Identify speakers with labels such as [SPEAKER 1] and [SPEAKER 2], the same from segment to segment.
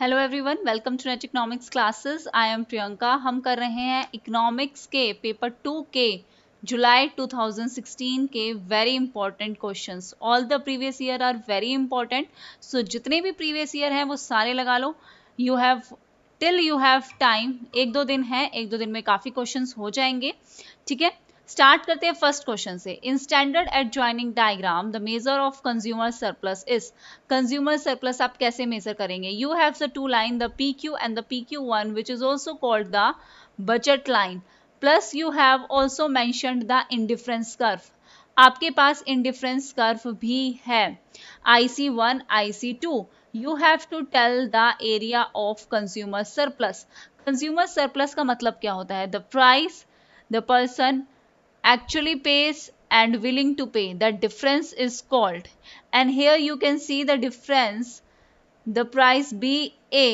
[SPEAKER 1] Hello everyone, welcome to NET economics classes. I am Priyanka. हम कर रहे हैं इकोनॉमिक्स के पेपर 2 के जुलाई 2016 के very important questions. All the previous year are very important, so जितने भी प्रीवियस ईयर हैं वो सारे लगा लो। यू हैव टाइम, एक दो दिन है, एक दो दिन में काफ़ी क्वेश्चंस हो जाएंगे। ठीक है, स्टार्ट करते हैं फर्स्ट क्वेश्चन से। In standard adjoining diagram the measure of consumer surplus is. Consumer surplus आप कैसे मेजर करेंगे? You have the two line, the P Q and the P Q one, which is also called the budget line, plus you have also mentioned the indifference curve. आपके पास indifference curve भी है, IC1 IC2। You have to tell the area of consumer surplus. Consumer surplus का मतलब क्या होता है? The price the person actually pays and willing to pay, that difference is called, and here you can see the difference, the price B A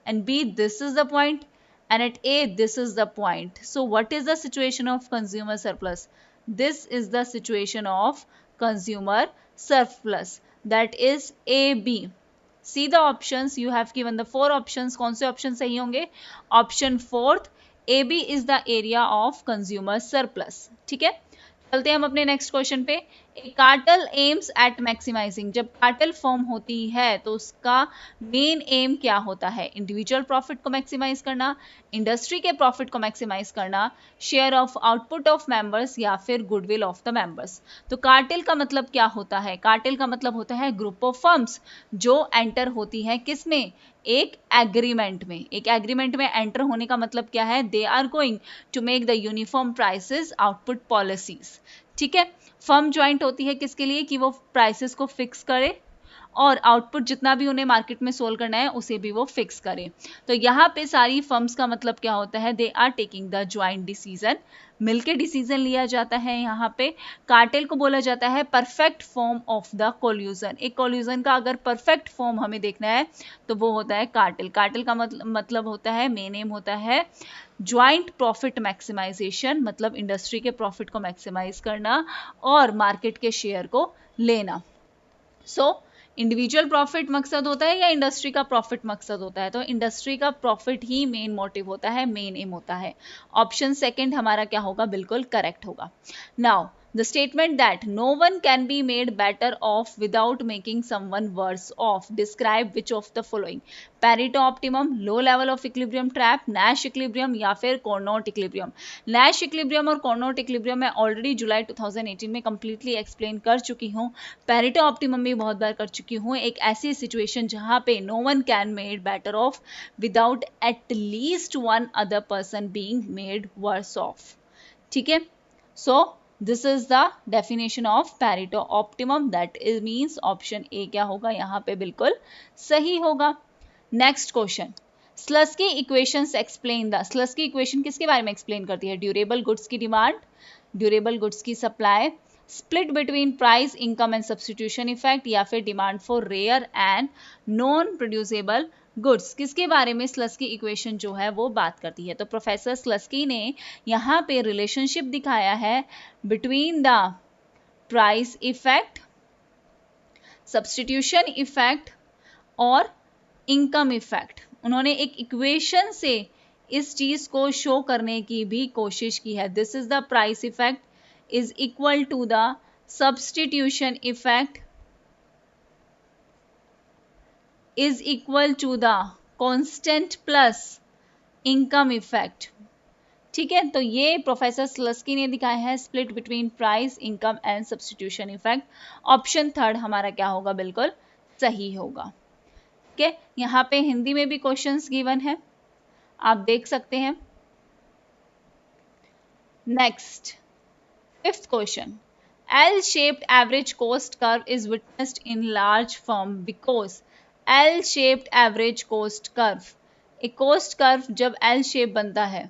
[SPEAKER 1] and B, this is the point, and at A this is the point. So what is the situation of consumer surplus? This is the situation of consumer surplus, that is AB. See the options, you have given the 4 options. कौन से option सही होंगे? Option 4th, AB is the area of consumer surplus. ठीक है, चलते हैं हम अपने नेक्स्ट क्वेश्चन पे। ए कार्टेल एम्स एट मैक्सिमाइजिंग। जब कार्टेल फॉर्म होती है तो उसका मेन एम क्या होता है? इंडिविजुअल प्रॉफिट को मैक्सिमाइज करना, इंडस्ट्री के प्रॉफिट को मैक्सिमाइज करना, share of output of members, या फिर गुडविल ऑफ द मेंबर्स। तो कार्टेल का मतलब क्या होता है? कार्टेल का मतलब होता है ग्रुप ऑफ फर्म्स जो एंटर होती है किसमें? एक एग्रीमेंट में। एक एग्रीमेंट में एंटर होने का मतलब क्या है? They are going to make the uniform prices output policies. ठीक है, फर्म ज्वाइंट होती है किसके लिए? कि वो प्राइसेस को फिक्स करे और आउटपुट जितना भी उन्हें मार्केट में सोल्व करना है उसे भी वो फिक्स करे। तो यहाँ पे सारी फर्म्स का मतलब क्या होता है? They are taking the joint decision, मिलके डिसीजन लिया जाता है। यहाँ पे कार्टेल को बोला जाता है perfect form of the collusion. एक कोल्यूजन का अगर परफेक्ट फॉर्म हमें देखना है तो वो होता है कार्टेल। कार्टेल का मतलब होता है, मेन एम होता है ज्वाइंट प्रॉफिट मैक्सिमाइजेशन, मतलब इंडस्ट्री के प्रॉफिट को मैक्सिमाइज करना और मार्केट के शेयर को लेना। सो इंडिविजुअल प्रॉफिट मकसद होता है या इंडस्ट्री का प्रॉफिट मकसद होता है? तो इंडस्ट्री का प्रॉफिट ही मेन मोटिव होता है, मेन एम होता है। ऑप्शन सेकंड हमारा क्या होगा? बिल्कुल करेक्ट होगा। Now the statement that no one can be made better off without making someone worse off, describe which of the following? Pareto optimum, low level of equilibrium trap, Nash equilibrium, या फिर Carnot equilibrium। Nash equilibrium और Carnot equilibrium मैं already जुलाई 2018 में completely explain कर चुकी हूँ। Pareto optimum भी बहुत बार कर चुकी हूँ। एक ऐसी सिचुएशन जहाँ पे no one can made better off without at least one other person being made worse off। ठीक है, so this is the definition of Pareto optimum, that is means option A क्या होगा? यहाँ पे बिल्कुल सही होगा। Next question, Slutsky equations explain the. Slutsky equation किसके बारे में एक्सप्लेन करती है? ड्यूरेबल गुड्स की डिमांड, ड्यूरेबल गुड्स की supply, split between price income and substitution effect, या फिर demand for rare and non producible goods. किसके बारे में स्लस्की इक्वेशन जो है वो बात करती है? तो प्रोफेसर स्लस्की ने यहाँ पे रिलेशनशिप दिखाया है between the price effect, substitution effect और इनकम इफेक्ट। उन्होंने एक इक्वेशन से इस चीज को शो करने की भी कोशिश की है। This is the price effect is equal to the substitution effect is equal to the constant plus income effect। ठीक है, तो ये प्रोफेसर स्लस्की ने दिखाया है split between price income and substitution effect. Option third हमारा क्या होगा? बिल्कुल सही होगा। ठीक है, यहाँ पे हिंदी में भी क्वेश्चंस गिवन है, आप देख सकते हैं। Next, fifth question, L-shaped average cost curve is witnessed in large firm because L-shaped average cost curve। एक cost curve जब L shape बनता है,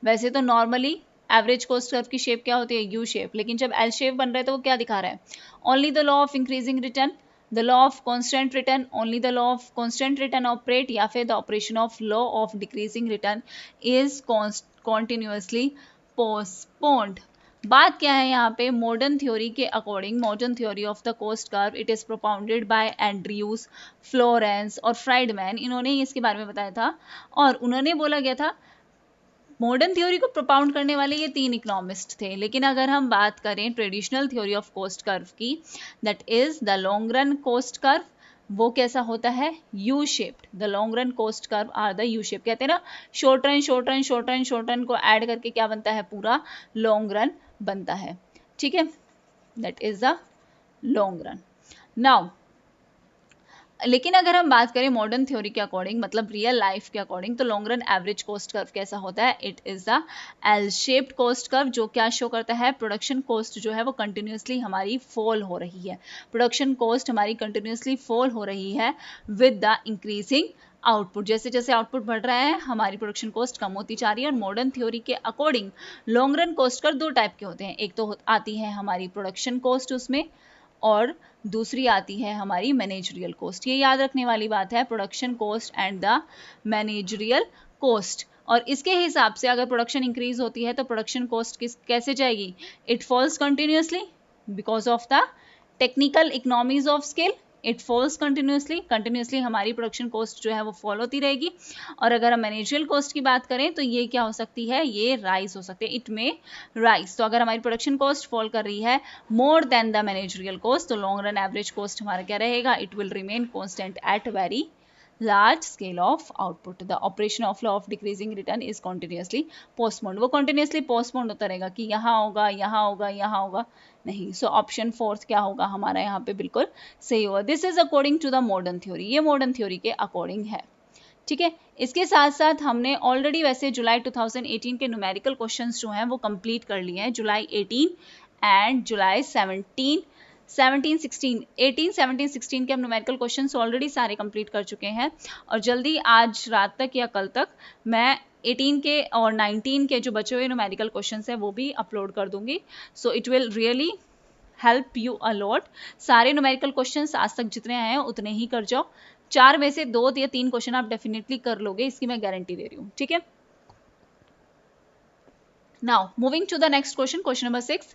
[SPEAKER 1] वैसे तो नॉर्मली एवरेज कोस्ट कर्व की शेप क्या होती है? यू शेप, लेकिन जब एल शेप बन रहा है तो वो क्या दिखा रहा है? Only the law of increasing return, the law of constant return, only the law of constant return operate, या फिर the operation of law of decreasing return is continuously postponed. बात क्या है यहाँ पे, मॉडर्न थ्योरी के according, modern theory of the cost curve, it is propounded bye Andrews, Florence और Friedman, इन्होंने इसके बारे में बताया था। और उन्होंने बोला गया था, मॉडर्न थ्योरी को प्रोपाउंड करने वाले ये 3 इकोनॉमिस्ट थे। लेकिन अगर हम बात करें traditional theory of cost curve की, that is the long run cost curve, वो कैसा होता है, U shaped. The long run cost curve are the U shape. कहते हैं ना, short run short run short run short run को add करके क्या बनता है, पूरा लॉन्ग रन बनता है। ठीक है, that is the long run. Now लेकिन अगर हम बात करें मॉडर्न थ्योरी के अकॉर्डिंग, मतलब रियल लाइफ के अकॉर्डिंग, तो long run average cost curve कैसा होता है, it is the L shaped cost curve, जो क्या शो करता है, प्रोडक्शन कॉस्ट जो है वो कंटिन्यूसली हमारी फॉल हो रही है, प्रोडक्शन कॉस्ट हमारी कंटिन्यूसली फॉल हो रही है विद द इंक्रीजिंग आउटपुट। जैसे जैसे आउटपुट बढ़ रहा है हमारी प्रोडक्शन कॉस्ट कम होती जा रही है। और मॉडर्न थ्योरी के according long run cost curve 2 type के होते हैं, एक तो आती है हमारी प्रोडक्शन कॉस्ट उसमें, और दूसरी आती है हमारी मैनेजरियल कॉस्ट। ये याद रखने वाली बात है, production cost and the managerial cost. और इसके हिसाब से अगर प्रोडक्शन इंक्रीज होती है तो प्रोडक्शन कॉस्ट कैसे जाएगी, it falls continuously because of the technical economies of scale, it falls continuously हमारी प्रोडक्शन कॉस्ट जो है वो फॉल होती रहेगी। और अगर हम मैनेजरियल कॉस्ट की बात करें तो ये क्या हो सकती है, ये राइज हो सकती है, इट में राइज। तो अगर हमारी प्रोडक्शन कॉस्ट फॉल कर रही है more than the managerial cost, तो लॉन्ग रन एवरेज कॉस्ट हमारा क्या रहेगा, it will remain constant at very large scale of output. The operation of law of decreasing return is continuously postponed. वो continuously postponed होता रहेगा कि यहाँ होगा यहाँ होगा यहाँ होगा नहीं। सो ऑप्शन 4 क्या होगा हमारा यहाँ पे बिल्कुल सही होगा। This is according to the modern theory, ये मॉडर्न थ्योरी के अकॉर्डिंग है। ठीक है, इसके साथ साथ हमने ऑलरेडी वैसे जुलाई 2018 के न्यूमेरिकल क्वेश्चंस जो हैं वो कंप्लीट कर लिए हैं, जुलाई 18 एंड जुलाई 17, 17, 16 के हम न्यूमेरिकल क्वेश्चंस ऑलरेडी सारे कंप्लीट कर चुके हैं। और जल्दी आज रात तक या कल तक मैं 18 के और 19 के जो बचे हुए न्यूमेरिकल क्वेश्चंस हैं वो भी अपलोड कर दूंगी। So it will really help you a lot. सारे न्यूमेरिकल क्वेश्चंस आज तक जितने आए हैं उतने ही कर जाओ, 4 में से 2 या 3 क्वेश्चन आप डेफिनेटली कर लोगे, इसकी मैं गारंटी दे रही हूँ। ठीक है, now moving to the next question, question number 6।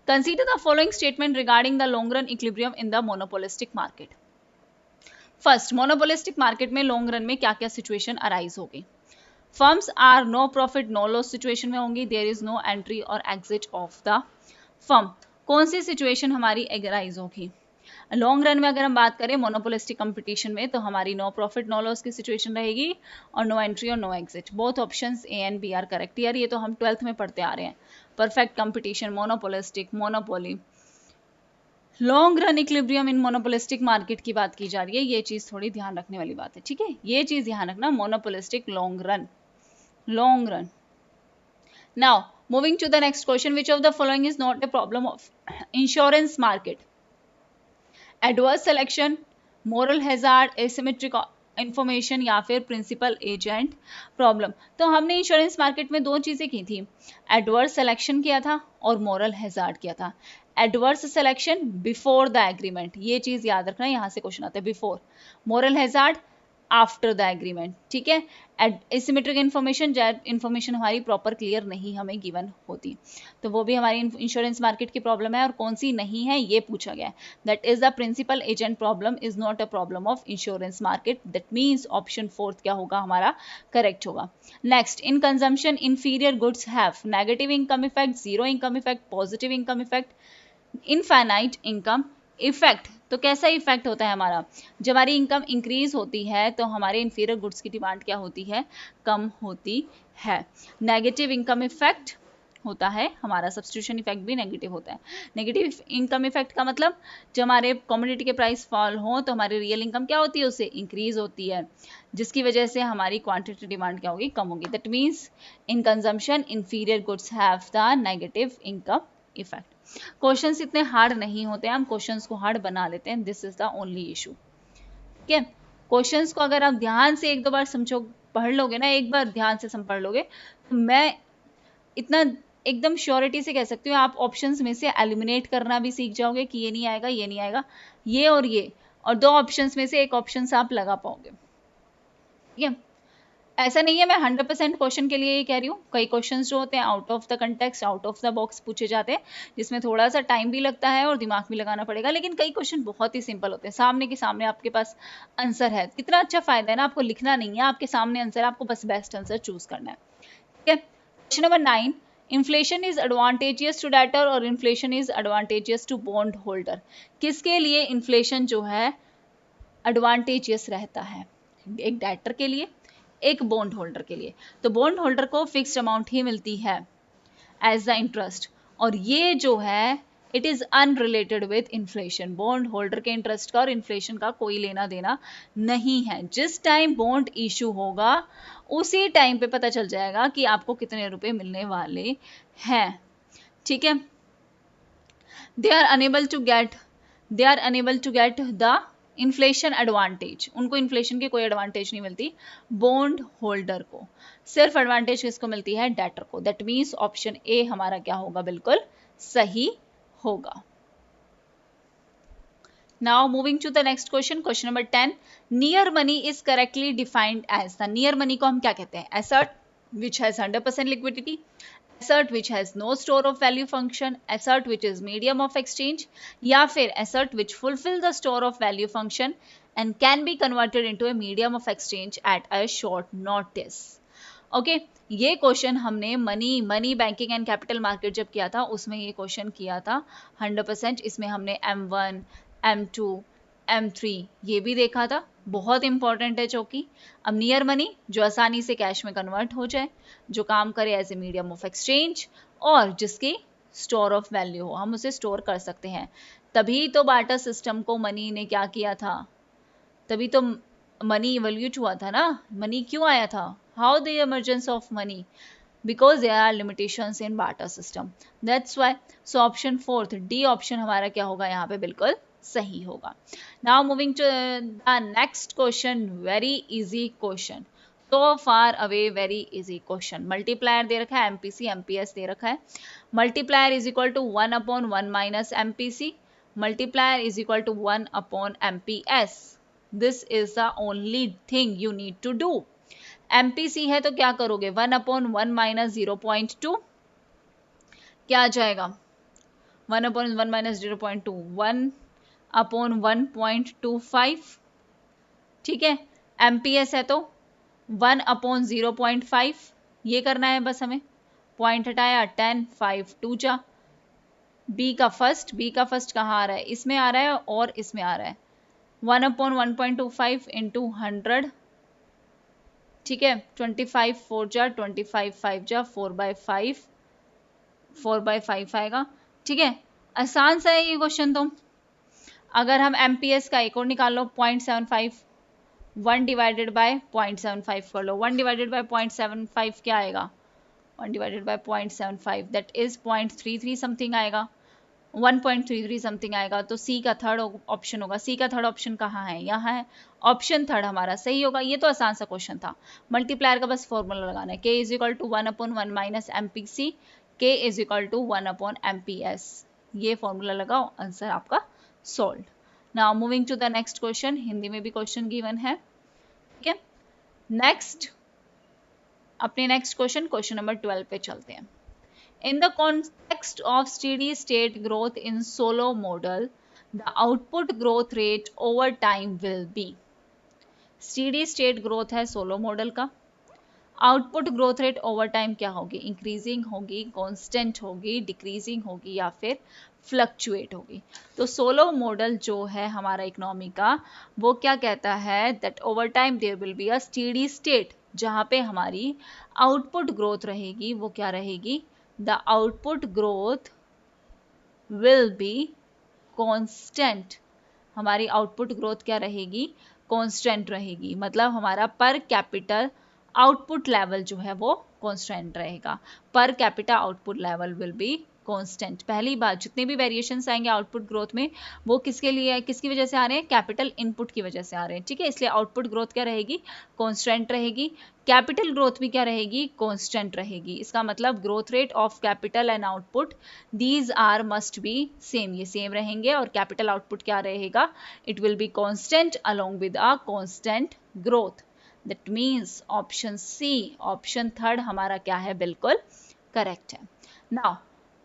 [SPEAKER 1] Consider the following statement regarding the long run equilibrium in the monopolistic market. First, monopolistic market में long run में क्या क्या situation arise होगी। Firms are no profit no loss situation में होंगी, there is no entry or exit of the firm। कौन सी situation हमारी arise होगी, लॉन्ग रन में अगर हम बात करें मोनोपोलिस्टिक कंपटीशन में तो हमारी नो प्रॉफिट नो लॉस की सिचुएशन रहेगी और नो एंट्री और no exit. Both options A and B are correct. यार ये तो हम 12th में पढ़ते आ रहे हैं, perfect competition, monopolistic, monopoly, long run equilibrium इन मोनोपोलिस्टिक मार्केट की बात की जा रही है, ये चीज थोड़ी ध्यान रखने वाली बात है। ठीक है, ये चीज ध्यान रखना, monopolistic long run, long run. Now moving to the next question, which of the following is not a problem of insurance market, adverse selection, moral hazard, asymmetric information या फिर प्रिंसिपल एजेंट प्रॉब्लम। तो हमने insurance market में 2 चीजें की थी, adverse selection किया था और मोरल हैजार्ड किया था। Adverse selection before the agreement, ये चीज याद रखना, यहां से क्वेश्चन आता है before, moral hazard after the agreement. ठीक है, एसिमेट्रिक इंफॉर्मेशन हमारी प्रॉपर क्लियर नहीं हमें गिवन होती, तो वो भी हमारी इंश्योरेंस मार्केट की प्रॉब्लम है। और कौन सी नहीं है ये पूछा गया है, that is the principal agent problem is not a problem of insurance market, that means option 4 क्या होगा हमारा करेक्ट होगा। Next, in consumption inferior goods have negative income effect, zero income effect, positive income effect, infinite income effect. तो कैसा effect होता है हमारा, जब हमारी इनकम इंक्रीज होती है तो हमारे इंफीरियर गुड्स की डिमांड क्या होती है, कम होती है। नेगेटिव इनकम इफेक्ट होता है हमारा, सब्स्टिट्यूशन इफेक्ट भी नेगेटिव होता है। नेगेटिव इनकम इफेक्ट का मतलब जब हमारे कमोडिटी के प्राइस फॉल हो तो हमारी रियल इनकम क्या होती है, उससे इंक्रीज होती है, जिसकी वजह से हमारी क्वांटिटी डिमांड क्या होगी, कम होगी। That means in consumption inferior goods have the negative income effect. Questions इतने हार्ड नहीं होते, हम क्वेश्चंस को हार्ड बना लेते हैं, this is the only issue. ठीक है, क्वेश्चंस को अगर आप ध्यान से 1-2 बार समझो, पढ़ लोगे ना, एक बार ध्यान से पढ़ लोगे तो मैं इतना एकदम श्योरिटी से कह सकती हूँ आप ऑप्शंस में से एलिमिनेट करना भी सीख जाओगे कि ये नहीं आएगा, ये नहीं आएगा, ये और 2 ऑप्शंस में से एक ऑप्शन आप लगा पाओगे। ठीक है, ऐसा नहीं है मैं 100% क्वेश्चन के लिए ये कह रही हूँ, कई क्वेश्चंस जो होते हैं out of the context, out of the box पूछे जाते हैं, जिसमें थोड़ा सा टाइम भी लगता है और दिमाग भी लगाना पड़ेगा, लेकिन कई क्वेश्चन बहुत ही सिंपल होते हैं, सामने के सामने आपके पास आंसर है। कितना अच्छा फायदा है ना, आपको लिखना नहीं है, आपके सामने आंसर, आपको बस बेस्ट आंसर चूज करना है। ठीक है, question number 9, inflation is advantageous to debtor और inflation is advantageous to bond holder. किसके लिए इन्फ्लेशन जो है एडवांटेजियस रहता है? एक डेटर के लिए, एक बॉन्ड होल्डर के लिए। तो बॉन्ड होल्डर को फिक्स्ड अमाउंट ही मिलती है एज द इंटरेस्ट, और ये जो है it is unrelated with inflation. Bond holder के इंटरेस्ट का और इन्फ्लेशन का कोई लेना देना नहीं है। जिस टाइम बॉन्ड इशू होगा उसी टाइम पे पता चल जाएगा कि आपको कितने रुपए मिलने वाले हैं। ठीक है, they are unable to get the inflation advantage. उनको इन्फ्लेशन की कोई एडवांटेज नहीं मिलती बॉन्ड होल्डर को, सिर्फ एडवांटेज किसको मिलती है? डेटर को। दैट मीन्स ऑप्शन ए हमारा क्या होगा? बिल्कुल सही होगा। Now moving to the next question, question number 10. Near money is correctly defined as, the near money को हम क्या कहते हैं? Asset which has 100% liquidity, asset which has no store of value function, asset which is medium of exchange, या फिर asset which fulfill the store of value function and can be converted into a medium of exchange at a short notice. Okay ये question हमने money banking and capital market जब किया था उसमें ये question किया था 100%। इसमें हमने M1, M2, M3 ये भी देखा था, बहुत इंपॉर्टेंट है जो कि अब नियर मनी जो आसानी से कैश में कन्वर्ट हो जाए, जो काम करे as a medium of exchange और जिसकी स्टोर ऑफ वैल्यू हो, हम उसे स्टोर कर सकते हैं। तभी तो बार्टर सिस्टम को मनी ने क्या किया था, तभी तो मनी इवोल्यूट हुआ था ना। मनी क्यों आया था? How the emergence of money? because there are limitations in barter system, that's why. so option 4th D option हमारा क्या होगा यहाँ पे? बिल्कुल सही होगा। now moving to the next question, very easy question, so far away very easy question। multiplier दे रखा है, MPC MPS दे रखा है। multiplier is equal to 1 upon 1 minus MPC, multiplier is equal to 1 upon MPS। this is the only thing you need to do। MPC है तो क्या करोगे? 1 upon 1 minus 0.2 क्या आ जाएगा? 1 अपॉन 1 माइनस 0.2 1 अपॉन 1.25। ठीक है, MPS है तो 1 अपॉन 0.5 ये करना है बस हमें। पॉइंट हटाया 10 5 2 जा। बी का फर्स्ट कहाँ आ रहा है? इसमें आ रहा है और इसमें आ रहा है। 1 अपॉन 1.25 इंटू 100, ठीक है, 25 4 जा 25 5 जा 4/5 4/5 आएगा। ठीक है, आसान सा है ये क्वेश्चन। तो अगर हम MPS का एक और निकाल लो 0.75, 1 डिवाइडेड बाय 0.75 कर लो। 1 डिवाइडेड बाय 0.75 क्या आएगा? 1 divided by 0.75 that is 0.33 something आएगा, 1.33 समथिंग आएगा। तो सी का थर्ड ऑप्शन होगा। सी का थर्ड ऑप्शन कहाँ है? यहाँ है। ऑप्शन थर्ड हमारा सही होगा। ये तो आसान सा क्वेश्चन था। मल्टीप्लायर का बस फॉर्मूला लगाना है, K is equal to 1 upon 1 minus MPC, K is equal to 1 upon MPS। ये फॉर्मूला लगाओ, आंसर आपका solve. Now moving to the next question, Hindi में भी क्वेश्चन गिवन है। ठीक है, नेक्स्ट अपने नेक्स्ट क्वेश्चन नंबर 12 पे चलते हैं। In the context of steady state growth in Solow model, the output growth rate over time will be। steady state growth है सोलो मॉडल का, output growth rate over time क्या होगी? Increasing होगी, constant होगी, decreasing होगी या फिर fluctuate होगी? तो सोलो मॉडल जो है हमारा इकोनॉमी का, वो क्या कहता है? That over time there will be a steady state, जहाँ पे हमारी आउटपुट ग्रोथ रहेगी वो क्या रहेगी? The output growth will be constant। हमारी आउटपुट ग्रोथ क्या रहेगी? कांस्टेंट रहेगी। मतलब हमारा पर कैपिटल आउटपुट लेवल जो है वो कांस्टेंट रहेगा। Per capita output level will be constant. पहली बात, जितने भी वेरिएशंस आएंगे आउटपुट ग्रोथ में वो किसके लिए, किसकी वजह से आ रहे हैं? कैपिटल इनपुट की वजह से आ रहे हैं। ठीक है, इसलिए आउटपुट ग्रोथ क्या रहेगी? कांस्टेंट रहेगी। कैपिटल ग्रोथ भी क्या रहेगी? कांस्टेंट रहेगी। इसका मतलब growth rate of capital and output these are must be same, ये सेम रहेंगे। और कैपिटल आउटपुट क्या रहेगा? It will be constant along with a constant growth. That means option C, option third हमारा क्या है, बिल्कुल करेक्ट है। Now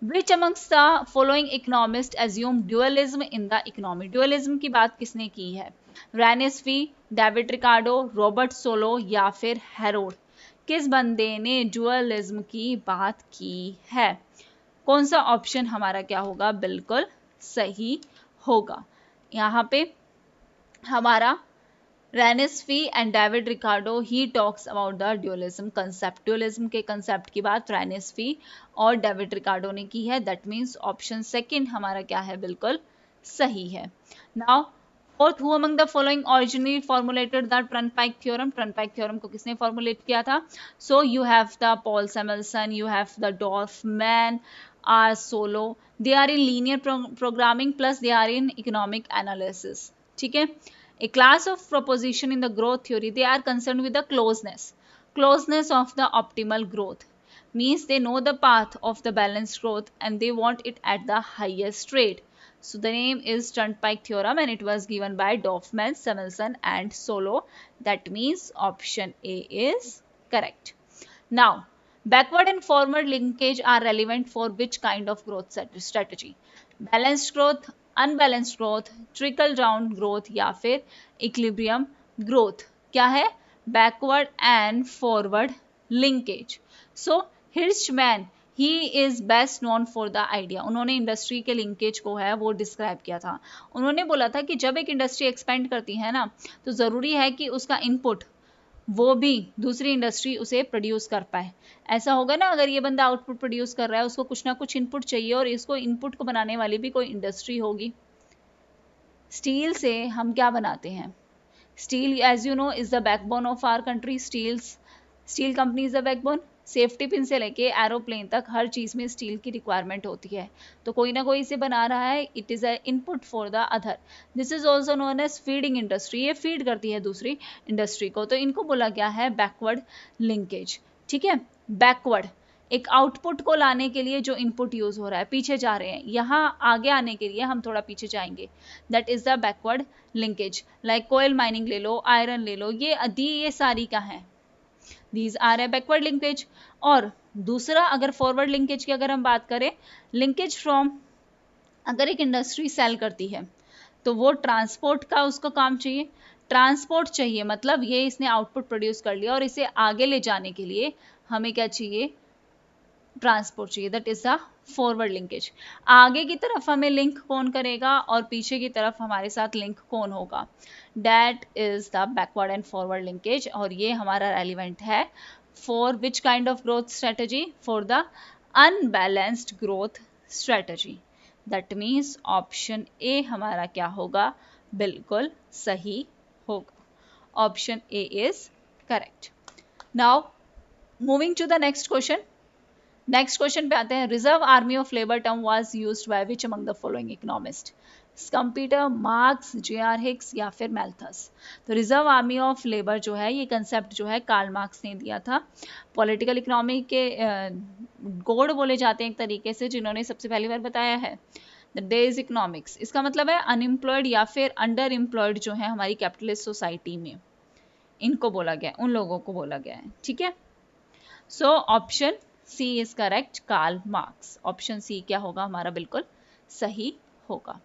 [SPEAKER 1] Which amongst the following economists assume dualism in the economy? Dualism की बात किसने की है? रैनेस्फी, डेविड रिकार्डो, रॉबर्ट सोलो या फिर हेरोड? किस बंदे ने डुअलिज्म की बात की है? कौन सा ऑप्शन हमारा क्या होगा, बिल्कुल सही होगा? यहाँ पे हमारा Ranis Fei and David Ricardo he talks about the dualism concept. Dualism के कंसेप्ट की बात रैनेस्फी और डेविड रिकार्डो ने की है। दैट मीन्स ऑप्शन सेकंड हमारा क्या है, बिल्कुल सही है। Now fourth, who among the following originally formulated the turnpike theorem? Turnpike theorem को किसने फॉर्मुलेट किया था? So you have the Paul Samuelson, you have the Dorfman, R Solow. They are in linear programming plus they are in economic analysis. ठीक है, a class of proposition in the growth theory, they are concerned with the closeness of the optimal growth, means they know the path of the balanced growth and they want it at the highest rate. So the name is Turnpike theorem and it was given by Dorfman, Samuelson and Solow. That means option A is correct. Now backward and forward linkage are relevant for which kind of growth strategy? Balanced growth, unbalanced growth, trickle down growth या फिर equilibrium growth? क्या है? Backward and forward linkage. So Hirschman he is best known for the idea. उन्होंने industry के linkage को है वो describe किया था। उन्होंने बोला था कि जब एक इंडस्ट्री एक्सपेंड करती है ना, तो ज़रूरी है कि उसका इनपुट वो भी दूसरी इंडस्ट्री उसे प्रोड्यूस कर पाए। ऐसा होगा ना, अगर ये बंदा आउटपुट प्रोड्यूस कर रहा है, उसको कुछ ना कुछ इनपुट चाहिए और इसको इनपुट को बनाने वाली भी कोई इंडस्ट्री होगी। स्टील से हम क्या बनाते हैं? Steel as you know is the backbone of our country. Steel company is the backbone. Safety pin से लेके एरोप्लेन तक हर चीज़ में स्टील की रिक्वायरमेंट होती है, तो कोई ना कोई इसे बना रहा है। It is a input for the other. This is also known as feeding industry. ये फीड करती है दूसरी इंडस्ट्री को, तो इनको बोला गया है बैकवर्ड लिंकेज। ठीक है, बैकवर्ड एक आउटपुट को लाने के लिए जो इनपुट यूज हो रहा है, पीछे जा रहे हैं, यहाँ आगे आने के लिए हम थोड़ा पीछे जाएंगे, that is the backward linkage. Like कोयल माइनिंग ले लो, आयरन ले लो, ये सारी का है, these are a backward linkage. और दूसरा अगर फॉरवर्ड लिंकेज की अगर हम बात करें, लिंकेज फ्रॉम, अगर एक इंडस्ट्री सेल करती है तो वो ट्रांसपोर्ट का उसको काम चाहिए, ट्रांसपोर्ट चाहिए मतलब ये इसने आउटपुट प्रोड्यूस कर लिया और इसे आगे ले जाने के लिए हमें क्या चाहिए? ट्रांसपोर्ट चाहिए। That is the forward linkage. आगे की तरफ हमें लिंक कौन करेगा और पीछे की तरफ हमारे साथ लिंक कौन होगा? That is the backward and forward linkage. और ये हमारा रेलिवेंट है for which kind of growth strategy? For the unbalanced growth strategy. That means option A हमारा क्या होगा? बिल्कुल सही होगा। Option A is correct. Now moving to the next question. Next question पे आते हैं। Reserve army of labour term was used by which among the following economist? Schumpeter, Marx, J R. Hicks या फिर मैल्थस? तो रिजर्व आर्मी ऑफ लेबर जो है, ये concept जो है कार्ल मार्क्स ने दिया था। पॉलिटिकल इकोनॉमी के गॉड बोले जाते हैं एक तरीके से, जिन्होंने सबसे पहली बार बताया है द डेज इकोनॉमिक्स। इसका मतलब है अनएम्प्लॉयड या फिर अंडर एम्प्लॉयड जो है हमारी कैपिटलिस्ट सोसाइटी में, इनको बोला गया, उन लोगों को बोला गया है। ठीक है, so option C is correct, Karl Marx. Option C क्या होगा हमारा? बिल्कुल सही होगा।